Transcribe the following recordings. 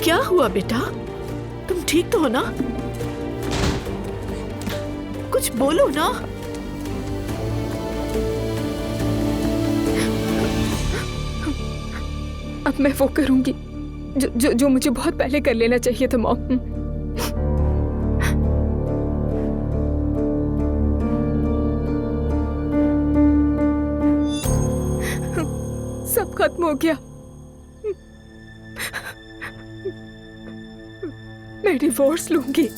क्या हुआ बेटा? तुम ठीक तो हो ना? कुछ बोलो ना। अब मैं वो करूंगी जो मुझे बहुत पहले कर लेना चाहिए था मॉम। सब खत्म हो गया। मैं डिवोर्स लूंगी।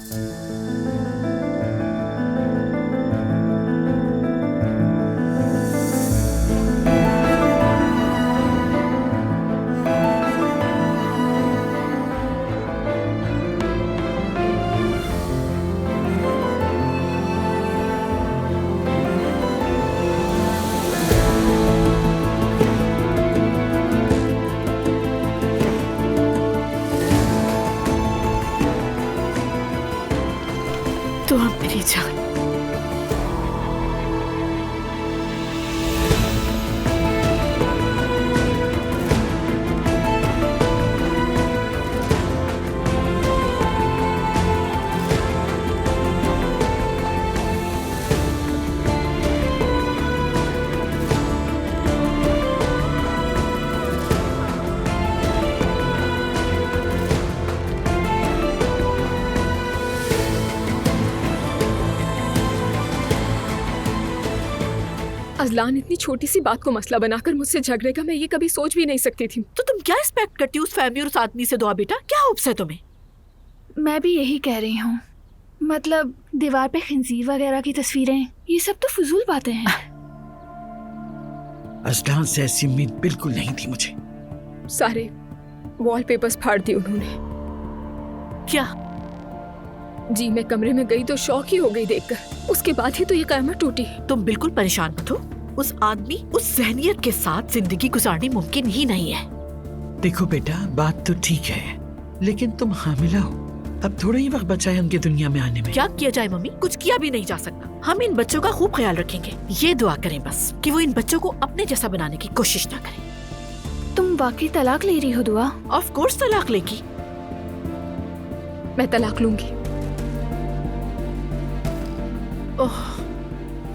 तो अब मेरी जान, अजलान इतनी छोटी सी बात को मसला बनाकर मुझसे झगड़ेगा, मैं ये कभी सोच भी नहीं सकती थी। तो तुम क्या एक्सपेक्ट करती हो उस फैमिली और उस आदमी से? दुआ बेटा, क्या होप्स है तुम्हें? मैं भी यही कह रही हूँ। मतलब दीवार पे खिंजीर वगैरह की तस्वीरें, ये सब तो फजूल बातें हैं। अजलान से ऐसी उम्मीद बिल्कुल नहीं थी मुझे। सारे वॉलपेपर्स फाड़ दिए उन्होंने। क्या? जी, मैं कमरे में गई तो शॉक ही हो गई देखकर। उसके बाद ही तो ये कयामत टूटी। तुम बिल्कुल परेशान मत हो। उस आदमी, उस जहनियत के साथ जिंदगी गुजारनी मुमकिन ही नहीं है। देखो बेटा, बात तो ठीक है, लेकिन तुम हामिला हो। अब थोड़ा ही वक्त बचा है उनकी दुनिया में आने में। क्या किया जाए मम्मी? कुछ किया भी नहीं जा सकता। हम इन बच्चों का खूब ख्याल रखेंगे। ये दुआ करें बस कि वो इन बच्चों को अपने जैसा बनाने की कोशिश ना करें। तुम वाकई तलाक ले रही हो दुआ? ऑफ कोर्स तलाक लेगी। मैं तलाक लूंगी। ओह,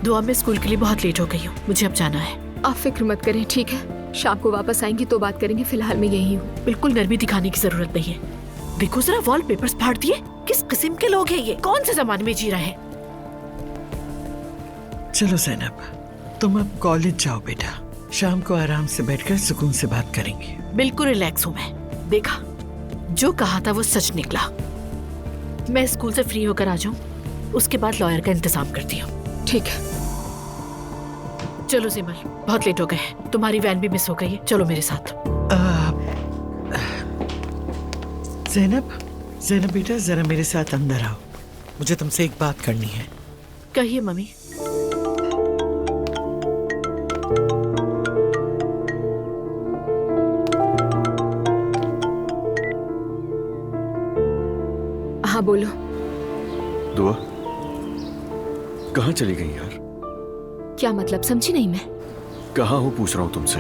दुआ, मैं स्कूल के लिए बहुत लेट हो गई हूँ, मुझे अब जाना है। आप फिक्र मत करें, ठीक है? शाम को वापस आएंगी तो बात करेंगे, फिलहाल मैं यही हूँ। बिल्कुल नरमी दिखाने की जरूरत नहीं है। देखो जरा, वॉलपेपर्स फाड़ दिए। किस किस्म के लोग हैं ये? कौन से जमाने में जी रहे हैं? चलो ज़ैनब, तुम अब कॉलेज जाओ बेटा। शाम को आराम से बैठकर सुकून से बात करेंगे। बिल्कुल रिलैक्स हूँ मैं। देखा, जो कहा था वो सच निकला। मैं स्कूल से फ्री होकर आ जाऊँ, उसके बाद लॉयर का इंतजाम करती हूँ। ठीक है। चलो जिमल, बहुत लेट हो गए। तुम्हारी वैन भी मिस हो गई है, चलो मेरे साथ। ज़ैनब बेटा, जरा मेरे साथ अंदर आओ, मुझे तुमसे एक बात करनी है। कहिए मम्मी। हाँ बोलो। दुआ, कहाँ चली गई यार? क्या मतलब? समझी नहीं मैं। कहाँ हो पूछ रहा हूँ तुमसे।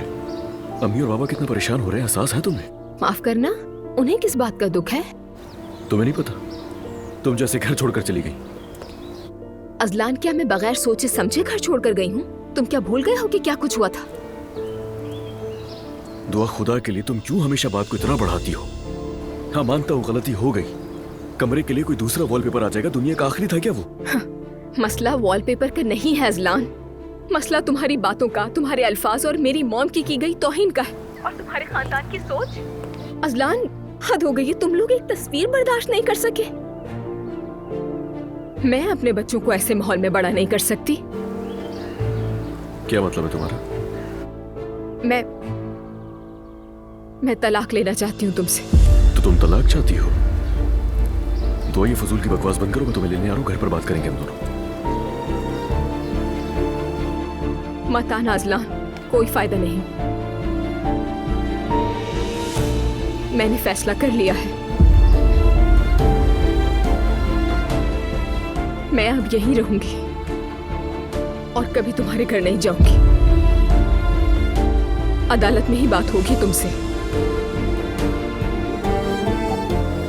अम्मी और बाबा कितना परेशान हो रहे हैं, एहसास है तुम्हें? माफ करना, उन्हें किस बात का दुख है? तुम्हें नहीं पता? तुम जैसे घर छोड़कर चली गई। अजलान, क्या मैं बगैर सोचे समझे घर छोड़कर गई हूँ? तुम क्या भूल गए हो कि क्या कुछ हुआ था? दुआ, खुदा के लिए तुम क्यों हमेशा बात को इतना बढ़ाती हो? हाँ, मानता हूँ गलती हो गई। कमरे के लिए कोई दूसरा वॉलपेपर आ जाएगा, दुनिया का आखिरी था क्या वो? मसला वॉलपेपर का नहीं है अजलान, मसला तुम्हारी बातों का, तुम्हारे अल्फाज और मेरी मॉम की गई तौहीन का है, और तुम्हारे खानदान की सोच। अजलान, हद हो गई है। तुम लोग एक तस्वीर बर्दाश्त नहीं कर सके। मैं अपने बच्चों को ऐसे माहौल में बड़ा नहीं कर सकती। क्या मतलब है तुम्हारा? मैं तलाक लेना चाहती हूँ तुमसे। तो तुम तलाक चाहती हो? तो ये फजूल की बकवास बंद करो, मैं तुम्हें लेने आ रहा हूँ, घर पर बात करेंगे हम दोनों। मत आना अजलान, कोई फायदा नहीं। मैंने फैसला कर लिया है। मैं अब यहीं रहूंगी और कभी तुम्हारे घर नहीं जाऊंगी। अदालत में ही बात होगी तुमसे।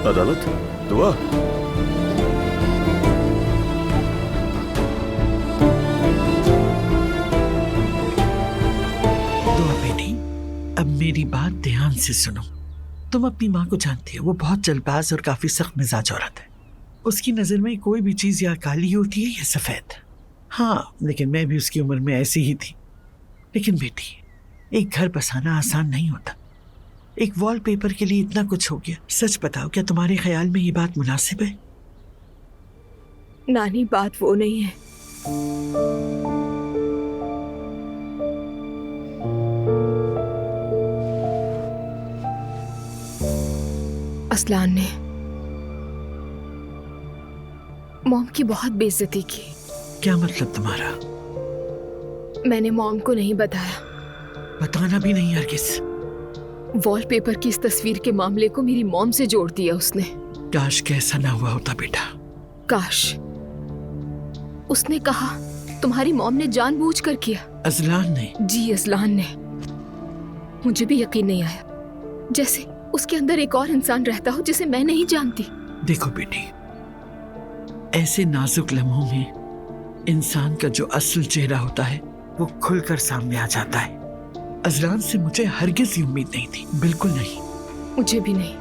अदालत, दुआ। दुआ बेटी, अब मेरी बात ध्यान से सुनो। तुम अपनी माँ को जानती हो, वो बहुत जल्दबाज और काफी सख्त मिजाज औरत है। उसकी नजर में कोई भी चीज या काली होती है या सफेद। हाँ, लेकिन मैं भी उसकी उम्र में ऐसी ही थी। लेकिन बेटी, एक घर बसाना आसान नहीं होता। एक वॉलपेपर के लिए इतना कुछ हो गया। सच बताओ, क्या तुम्हारे ख्याल में ये बात मुनासिब है? नानी, बात वो नहीं है। असलान ने मॉम की बहुत बेइज्जती की। क्या मतलब तुम्हारा? मैंने मॉम को नहीं बताया। बताना भी नहीं हरगिज़। वॉलपेपर की इस तस्वीर के मामले को मेरी मॉम से जोड़ दिया उसने। काश कैसा ना हुआ होता बेटा। काश। उसने कहा तुम्हारी मॉम ने जानबूझकर किया। अजलान ने? जी, अजलान ने। मुझे भी यकीन नहीं आया, जैसे उसके अंदर एक और इंसान रहता हो जिसे मैं नहीं जानती। देखो बेटी, ऐसे नाजुक लम्हों में इंसान का जो असल चेहरा होता है वो खुलकर सामने आ जाता है। अजलान से मुझे हरगिज़ ये उम्मीद नहीं थी, बिल्कुल नहीं। मुझे भी नहीं।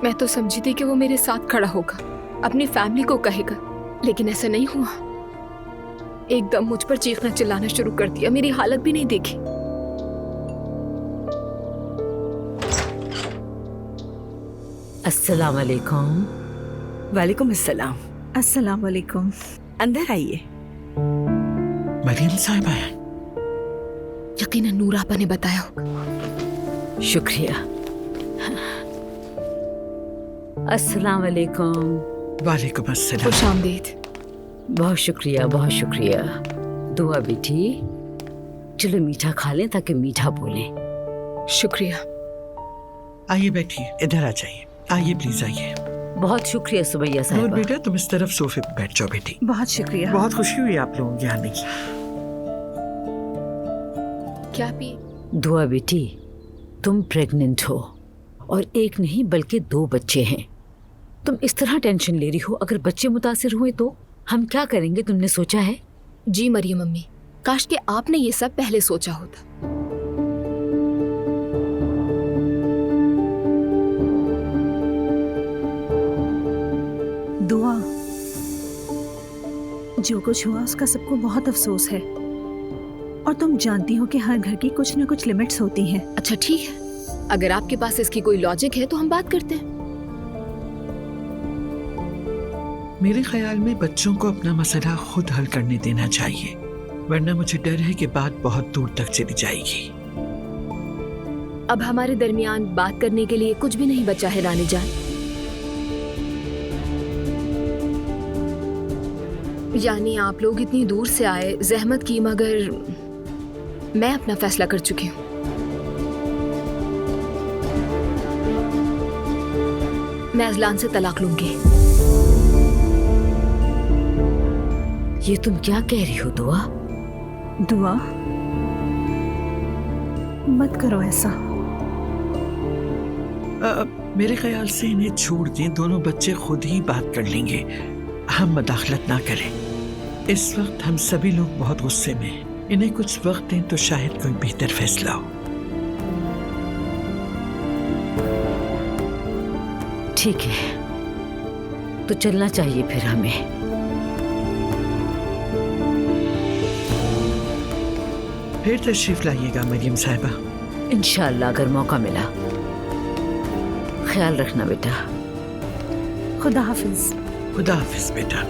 मैं तो समझी थी कि वो मेरे साथ खड़ा होगा, अपनी फैमिली को कहेगा, लेकिन ऐसा नहीं हुआ। एकदम मुझ पर चीखना चिल्लाना शुरू कर दिया, मेरी हालत भी नहीं देखी। अस्सलाम वालेकुम। वालेकुम अस्सलाम। अस्सलाम वालेकुम। अंदर आइए। मरियम साहिबा है? यकीनन नूर आपा ने बताया होगा। शुक्रिया। अस्सलाम वालेकुम। वालेकुम अस्सलाम। खुश आमदीद। बहुत शुक्रिया, बहुत शुक्रिया। दुआ बेटी, चलो मीठा खा लें ताकि मीठा बोलें। शुक्रिया। आइए बैठिए, इधर आ जाइए। आइए प्लीज आइए। बहुत शुक्रिया सुबैया नूर साहिबा। बेटा, तुम इस तरफ सोफे पे बैठ जाओ बेटी। बहुत शुक्रिया। बहुत खुशी हुई आप लोगों के आने की। क्या पी? दुआ बेटी, तुम प्रेग्नेंट हो और एक नहीं बल्कि 2 बच्चे हैं। तुम इस तरह टेंशन ले रही हो, अगर बच्चे मुतासिर हुए तो हम क्या करेंगे, तुमने सोचा है? जी मरियम अम्मी, काश के आपने ये सब पहले सोचा होता। दुआ, जो कुछ हुआ उसका सबको बहुत अफसोस है, और तुम जानती हो कि हर घर की कुछ न कुछ लिमिट्स होती हैं। अच्छा ठीक है, अगर आपके पास इसकी कोई लॉजिक है तो हम बात करते हैं। मेरे ख्याल में बच्चों को अपना मसला खुद हल करने देना चाहिए, वरना मुझे डर है कि बात बहुत दूर तक चली जाएगी। अब हमारे दरमियान बात करने के लिए कुछ भी नहीं बचा है रानी जान। यानी आप लोग इतनी दूर से आए, जहमत की, मगर मैं अपना फैसला कर चुकी हूँ। मैं अजलान से तलाक लूंगी। ये तुम क्या कह रही हो दुआ? दुआ, मत करो ऐसा। मेरे ख्याल से इन्हें छोड़ दें, दोनों बच्चे खुद ही बात कर लेंगे। हम मदाखलत ना करें। इस वक्त हम सभी लोग बहुत गुस्से में हैं। इन्हें कुछ वक्त दें तो शायद कोई बेहतर फैसला हो। ठीक है, तो चलना चाहिए फिर हमें। फिर तशरीफ लाइएगा मरियम साहिबा। इंशाअल्लाह अगर मौका मिला। ख्याल रखना बेटा। खुदा हाफिज। खुदा हाफिज बेटा।